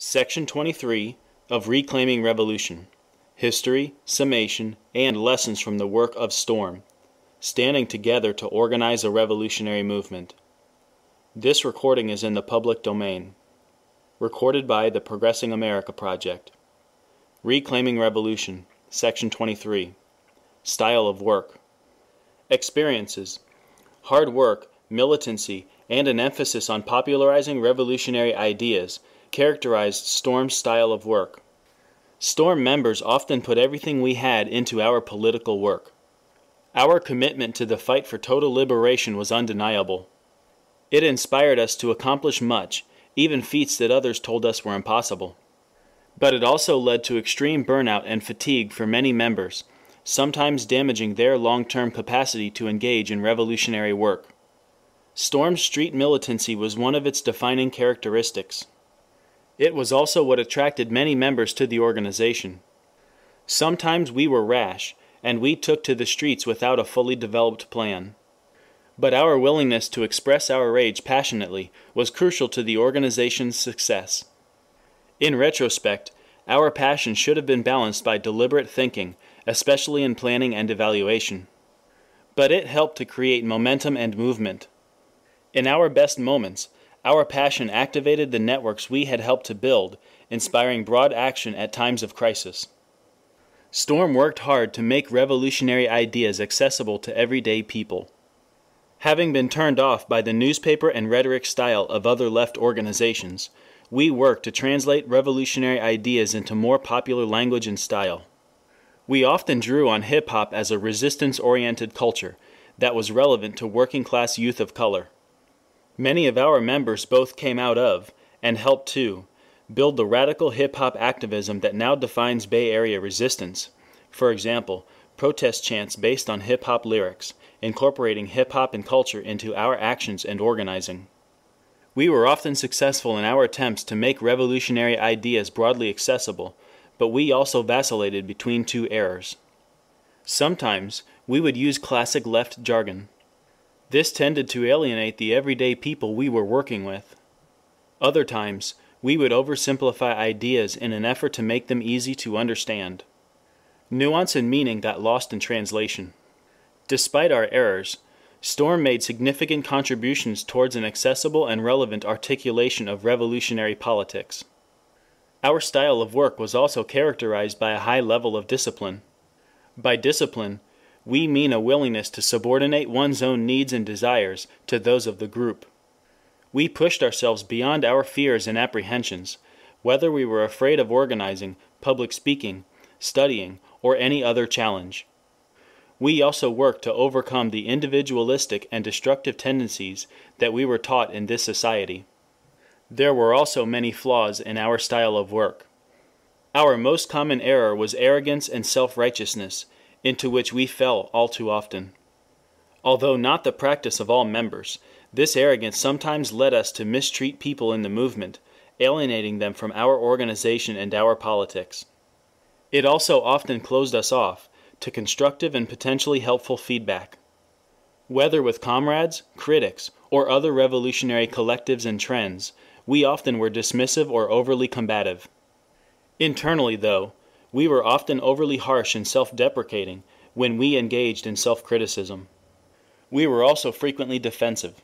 Section 23 of Reclaiming Revolution. History, Summation, and Lessons from the Work of STORM. Standing Together to Organize a Revolutionary Movement. This recording is in the public domain. Recorded by the Progressing America Project. Reclaiming Revolution. Section 23. Style of Work. Experiences. Hard work, militancy, and an emphasis on popularizing revolutionary ideas characterized STORM's style of work. STORM members often put everything we had into our political work. Our commitment to the fight for total liberation was undeniable. It inspired us to accomplish much, even feats that others told us were impossible. But it also led to extreme burnout and fatigue for many members, sometimes damaging their long-term capacity to engage in revolutionary work. STORM's street militancy was one of its defining characteristics. It was also what attracted many members to the organization. Sometimes we were rash, and we took to the streets without a fully developed plan. But our willingness to express our rage passionately was crucial to the organization's success. In retrospect, our passion should have been balanced by deliberate thinking, especially in planning and evaluation. But it helped to create momentum and movement. In our best moments, our passion activated the networks we had helped to build, inspiring broad action at times of crisis. STORM worked hard to make revolutionary ideas accessible to everyday people. Having been turned off by the newspaper and rhetoric style of other left organizations, we worked to translate revolutionary ideas into more popular language and style. We often drew on hip-hop as a resistance-oriented culture that was relevant to working-class youth of color. Many of our members both came out of, and helped to, build the radical hip-hop activism that now defines Bay Area resistance. For example, protest chants based on hip-hop lyrics, incorporating hip-hop and culture into our actions and organizing. We were often successful in our attempts to make revolutionary ideas broadly accessible, but we also vacillated between two errors. Sometimes, we would use classic left jargon. This tended to alienate the everyday people we were working with. Other times, we would oversimplify ideas in an effort to make them easy to understand. Nuance and meaning got lost in translation. Despite our errors, STORM made significant contributions towards an accessible and relevant articulation of revolutionary politics. Our style of work was also characterized by a high level of discipline. By discipline, we mean a willingness to subordinate one's own needs and desires to those of the group. We pushed ourselves beyond our fears and apprehensions, whether we were afraid of organizing, public speaking, studying, or any other challenge. We also worked to overcome the individualistic and destructive tendencies that we were taught in this society. There were also many flaws in our style of work. Our most common error was arrogance and self-righteousness, into which we fell all too often. Although not the practice of all members, this arrogance sometimes led us to mistreat people in the movement, alienating them from our organization and our politics. It also often closed us off to constructive and potentially helpful feedback. Whether with comrades, critics, or other revolutionary collectives and trends, we often were dismissive or overly combative. Internally, though, we were often overly harsh and self-deprecating when we engaged in self-criticism. We were also frequently defensive.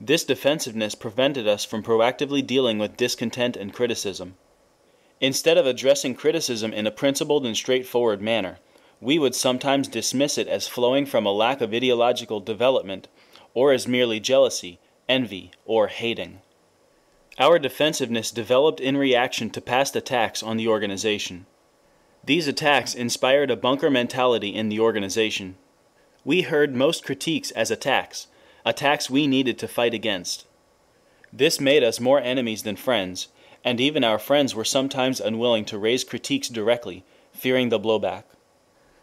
This defensiveness prevented us from proactively dealing with discontent and criticism. Instead of addressing criticism in a principled and straightforward manner, we would sometimes dismiss it as flowing from a lack of ideological development, or as merely jealousy, envy, or hating. Our defensiveness developed in reaction to past attacks on the organization. These attacks inspired a bunker mentality in the organization. We heard most critiques as attacks we needed to fight against. This made us more enemies than friends, and even our friends were sometimes unwilling to raise critiques directly, fearing the blowback.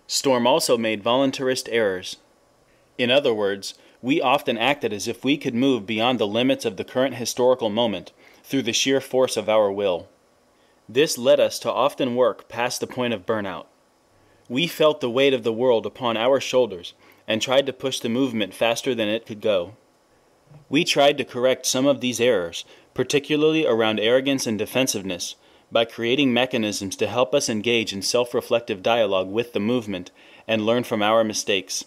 STORM also made voluntarist errors. In other words, we often acted as if we could move beyond the limits of the current historical moment through the sheer force of our will. This led us to often work past the point of burnout. We felt the weight of the world upon our shoulders and tried to push the movement faster than it could go. We tried to correct some of these errors, particularly around arrogance and defensiveness, by creating mechanisms to help us engage in self-reflective dialogue with the movement and learn from our mistakes.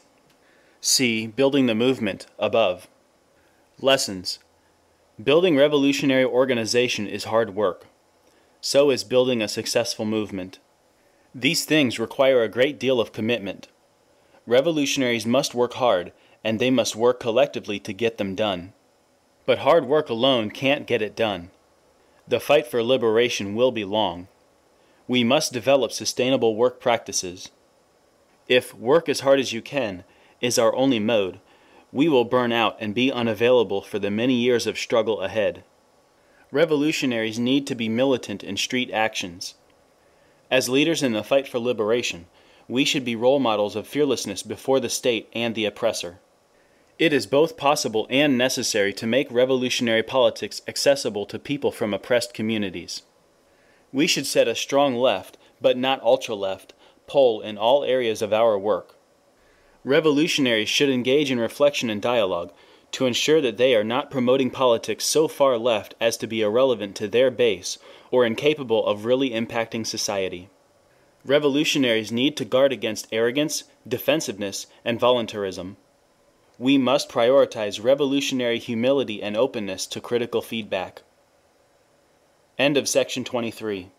See Building the Movement above. Lessons. Building revolutionary organization is hard work. So is building a successful movement. These things require a great deal of commitment. Revolutionaries must work hard, and they must work collectively to get them done. But hard work alone can't get it done. The fight for liberation will be long. We must develop sustainable work practices. If work as hard as you can is our only mode, we will burn out and be unavailable for the many years of struggle ahead. Revolutionaries need to be militant in street actions. As leaders in the fight for liberation, we should be role models of fearlessness before the state and the oppressor. It is both possible and necessary to make revolutionary politics accessible to people from oppressed communities. We should set a strong left, but not ultra-left, pole in all areas of our work. Revolutionaries should engage in reflection and dialogue to ensure that they are not promoting politics so far left as to be irrelevant to their base or incapable of really impacting society. Revolutionaries need to guard against arrogance, defensiveness, and voluntarism. We must prioritize revolutionary humility and openness to critical feedback. End of section 23.